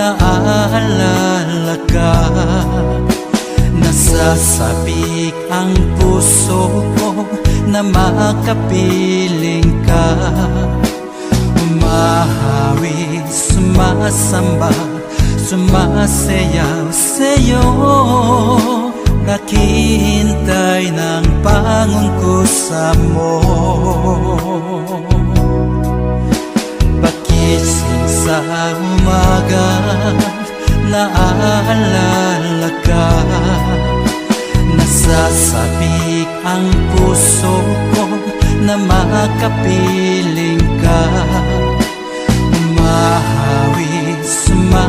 Naaalala ka, nasasabik ang puso ko na makapiling ka. Umahawi, sumasamba, sumasayaw sa'yo, naghihintay ng pangungkusa mo. Pagising sa umaga, naaalala ka, nasasabik ang puso ko na makapiling ka. Umahawi,